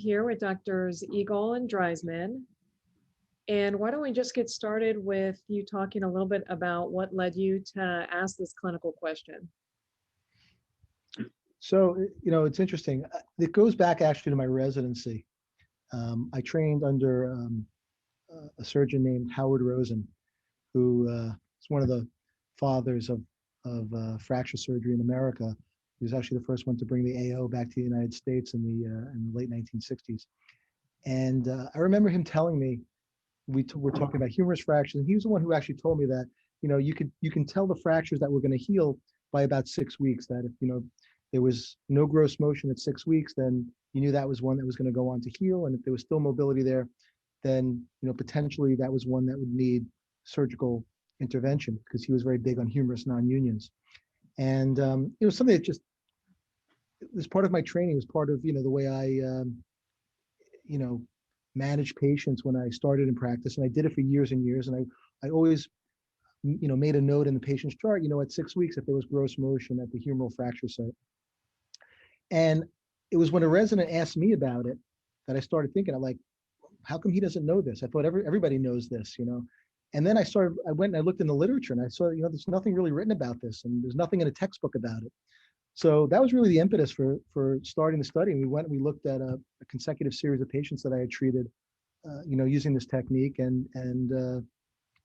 here with Doctors Egol and Driesman. And why don't we just get started with you talking a little bit about what led you to ask this clinical question? So, it's interesting. It goes back actually to my residency. I trained under a surgeon named Howard Rosen, who is one of the fathers of fracture surgery in America. He was actually the first one to bring the AO back to the United States in the late 1960s. And I remember him telling me, we're talking about humerus fractures, and he was the one who actually told me that, you can tell the fractures that were going to heal by about 6 weeks, that if, there was no gross motion at 6 weeks, then you knew that was one that was going to go on to heal. And if there was still mobility there, then, potentially that was one that would need surgical intervention, because he was very big on humerus non-unions. And it was something that just, it was part of my training. It was part of, the way I, manage patients when I started in practice. And I did it for years and years. And I always, made a note in the patient's chart, at 6 weeks, if there was gross motion at the humeral fracture site. And it was when a resident asked me about it that I started thinking, I'm like, how come he doesn't know this? I thought everybody knows this, And then I went and I looked in the literature, and I saw, there's nothing really written about this, and there's nothing in a textbook about it. So that was really the impetus for starting the study. And we looked at a consecutive series of patients that I had treated, using this technique, and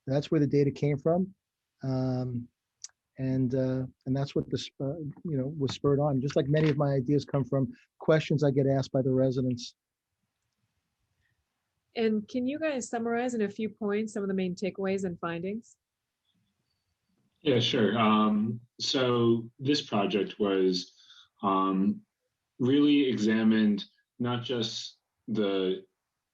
that's where the data came from. And that's what this, was spurred on. Just like many of my ideas come from questions I get asked by the residents. And can you guys summarize in a few points some of the main takeaways and findings? Yeah, sure. So this project was really examined not just the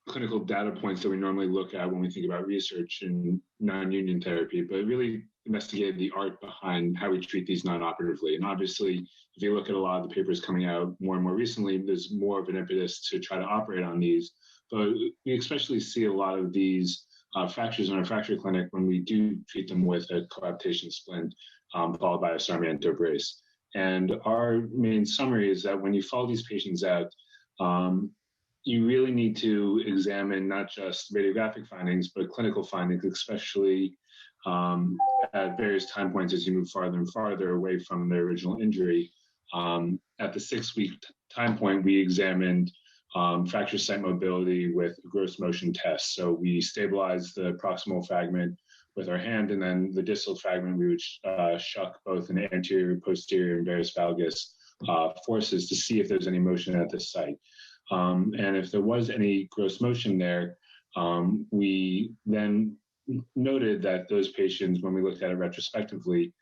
clinical data points that we normally look at when we think about research in non-union therapy, but really investigated the art behind how we treat these non-operatively. And obviously, if you look at a lot of the papers coming out more and more recently, there's more of an impetus to try to operate on these. But we especially see a lot of these fractures in our fracture clinic when we do treat them with a coaptation splint, followed by a Sarmiento brace. And our main summary is that when you follow these patients out, you really need to examine not just radiographic findings, but clinical findings, especially at various time points as you move farther and farther away from the original injury. At the 6-week time point, we examined fracture site mobility with a gross motion test. So we stabilized the proximal fragment with our hand, and then the distal fragment, we would shuck both an anterior, posterior, and various valgus forces to see if there's any motion at this site. And if there was any gross motion there, we then noted that those patients, when we looked at it retrospectively,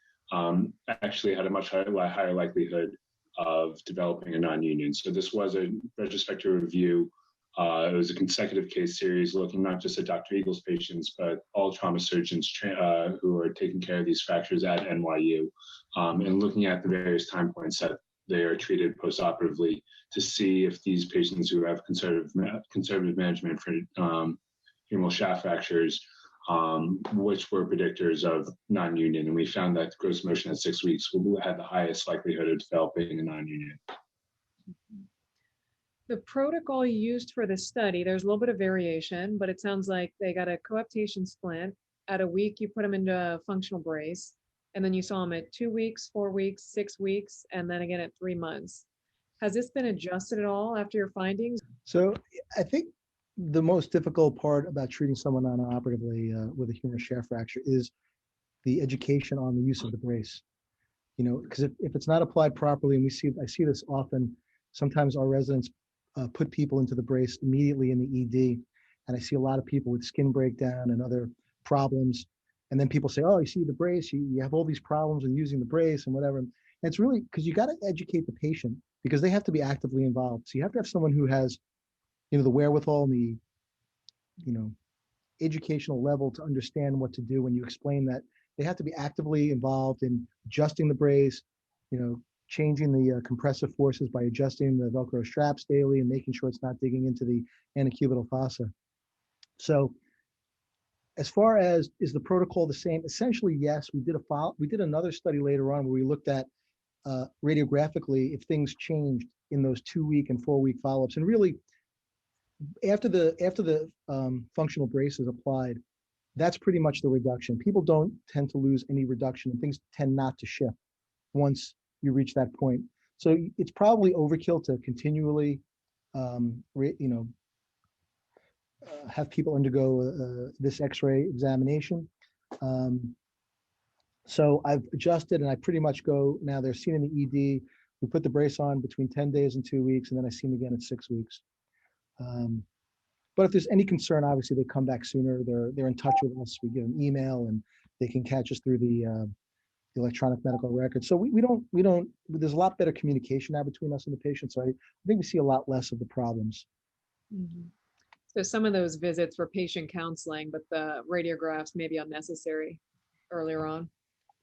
actually had a much higher likelihood of developing a non-union. So this was a retrospective review. It was a consecutive case series looking not just at Dr. Egol's patients, but all trauma surgeons who are taking care of these fractures at NYU, and looking at the various time points that they are treated postoperatively to see if these patients who have conservative management for humeral shaft fractures, which were predictors of non-union. And we found that gross motion at 6 weeks had the highest likelihood of developing a non-union. The protocol used for the study, there's a little bit of variation, but it sounds like they got a coaptation splint. At a week, you put them into a functional brace, and then you saw them at 2 weeks, 4 weeks, 6 weeks, and then again at 3 months. Has this been adjusted at all after your findings? So I think the most difficult part about treating someone non-operatively with a humerus shaft fracture is the education on the use of the brace. Because if it's not applied properly, and I see this often, sometimes our residents put people into the brace immediately in the ED, and I see a lot of people with skin breakdown and other problems. And then people say, oh, you see the brace, you have all these problems in using the brace and whatever. And it's really because you got to educate the patient, because they have to be actively involved. So you have to have someone who has, the wherewithal and the, educational level to understand what to do when you explain that. They have to be actively involved in adjusting the brace, changing the compressive forces by adjusting the Velcro straps daily and making sure it's not digging into the antecubital fossa. So as far as, is the protocol the same? Essentially, yes. We did another study later on where we looked at radiographically if things changed in those 2-week and 4-week follow-ups. And really, after the functional brace is applied, that's pretty much the reduction. People don't tend to lose any reduction, and things tend not to shift once you reach that point. So it's probably overkill to continually, have people undergo this X-ray examination. So I've adjusted, and I pretty much go now. They're seen in the ED. We put the brace on between 10 days and 2 weeks, and then I see them again at 6 weeks. But if there's any concern, obviously they come back sooner. They're in touch with us. We give them email, and they can catch us through the electronic medical record. So we don't. There's a lot better communication now between us and the patient. So I think we see a lot less of the problems. Mhm. So some of those visits were patient counseling, but the radiographs may be unnecessary earlier on.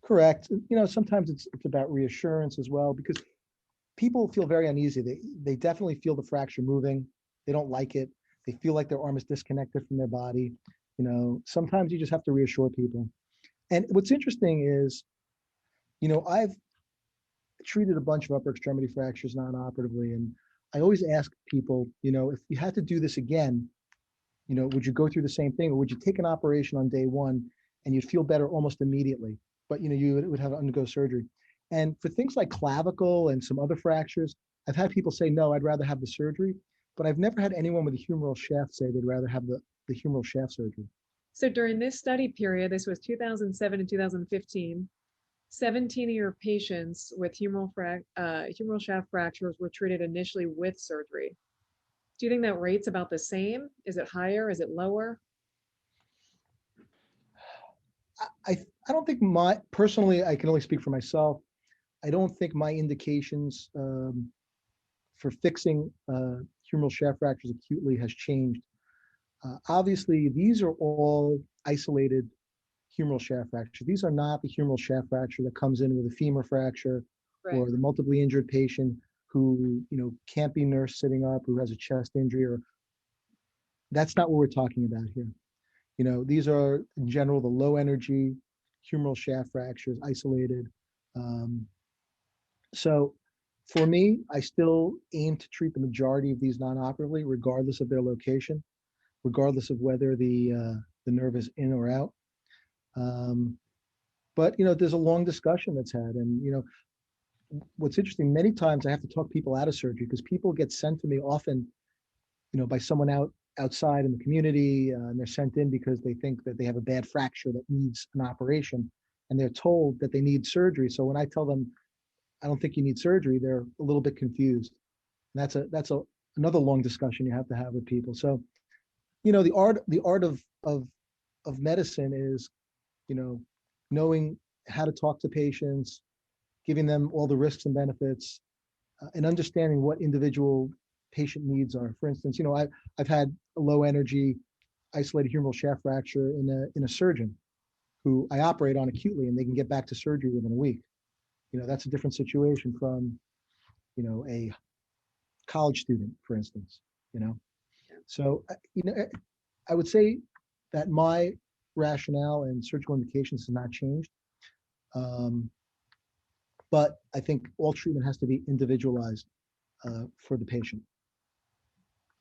Correct. Sometimes it's about reassurance as well, because people feel very uneasy. They definitely feel the fracture moving. They don't like it. They feel like their arm is disconnected from their body. Sometimes you just have to reassure people. And what's interesting is, I've treated a bunch of upper extremity fractures non-operatively, and I always ask people, if you had to do this again, would you go through the same thing, or would you take an operation on day one and you'd feel better almost immediately, but you would have to undergo surgery? And for things like clavicle and some other fractures, I've had people say, no, I'd rather have the surgery, but I've never had anyone with a humeral shaft say they'd rather have the humeral shaft surgery. So during this study period, this was 2007 and 2015, 17 of your patients with humeral shaft fractures were treated initially with surgery. Do you think that rate's about the same? Is it higher? Is it lower? I don't think personally, I can only speak for myself. I don't think my indications for fixing humeral shaft fractures acutely has changed. Obviously, these are all isolated humeral shaft fractures. These are not the humeral shaft fracture that comes in with a femur fracture, Right. or the multiply injured patient who can't be nursed sitting up, who has a chest injury, or that's not what we're talking about here. These are in general the low energy humeral shaft fractures, isolated. So for me, I still aim to treat the majority of these non-operatively, regardless of their location, regardless of whether the nerve is in or out. But there's a long discussion that's had, and what's interesting, many times I have to talk people out of surgery, because people get sent to me often, by someone outside in the community, and they're sent in because they think that they have a bad fracture that needs an operation, and they're told that they need surgery. So when I tell them, I don't think you need surgery, they're a little bit confused. And that's another long discussion you have to have with people. So, the art of medicine is, knowing how to talk to patients, giving them all the risks and benefits, and understanding what individual patient needs are. For instance, I've had a low energy isolated humeral shaft fracture in a surgeon who I operate on acutely, and they can get back to surgery within a week. That's a different situation from, a college student, for instance. So I would say that my rationale and surgical indications has not changed. But I think all treatment has to be individualized for the patient.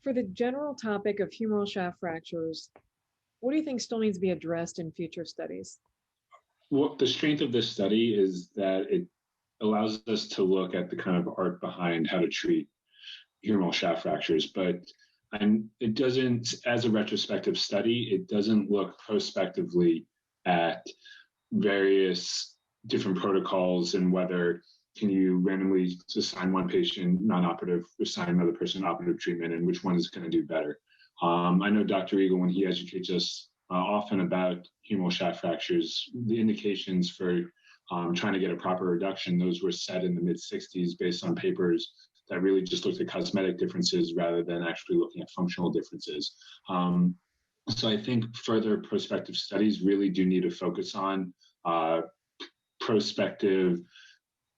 For the general topic of humeral shaft fractures, what do you think still needs to be addressed in future studies? Well, the strength of this study is that it allows us to look at the kind of art behind how to treat humeral shaft fractures, but it doesn't, as a retrospective study, it doesn't look prospectively at various different protocols and whether can you randomly assign one patient non-operative, assign another person operative treatment, and which one is going to do better. I know Dr. Egol, when he educates us often about humeral shaft fractures, the indications for trying to get a proper reduction, those were set in the mid-60s based on papers that really just looked at cosmetic differences rather than actually looking at functional differences. So I think further prospective studies really do need to focus on prospective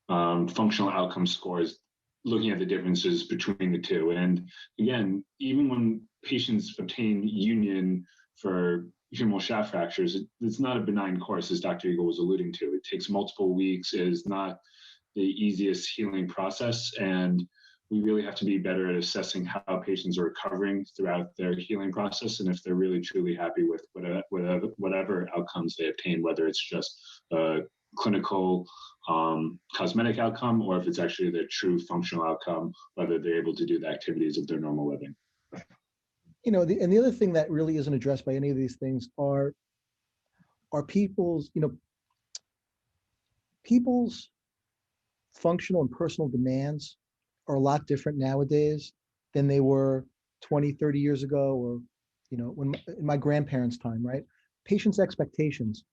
functional outcome scores, looking at the differences between the two. And again, even when patients obtain union for humeral shaft fractures, it's not a benign course, as Dr. Egol was alluding to. It takes multiple weeks. It is not the easiest healing process. And we really have to be better at assessing how patients are recovering throughout their healing process, and if they're really truly happy with whatever outcomes they obtain, whether it's just a clinical cosmetic outcome, or if it's actually their true functional outcome, whether they're able to do the activities of their normal living. And the other thing that really isn't addressed by any of these things are people's, people's functional and personal demands are a lot different nowadays than they were 20, 30 years ago, or, when in my grandparents' time, right? Patients' expectations.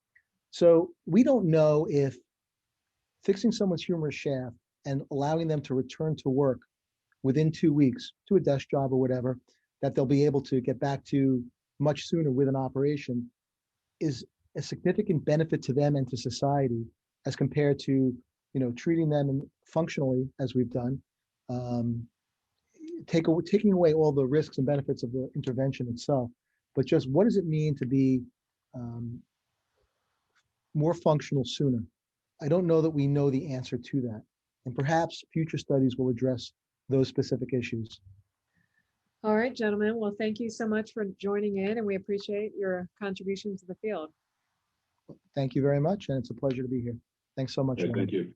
So we don't know if fixing someone's humerus shaft and allowing them to return to work within 2 weeks to a desk job or whatever, that they'll be able to get back to much sooner with an operation, is a significant benefit to them and to society as compared to, treating them functionally as we've done, taking away all the risks and benefits of the intervention itself. But just what does it mean to be more functional sooner? I don't know that we know the answer to that. And perhaps future studies will address those specific issues. All right, gentlemen. Well, thank you so much for joining in, and we appreciate your contribution to the field. Thank you very much, and it's a pleasure to be here. Thanks so much. Yeah, thank you.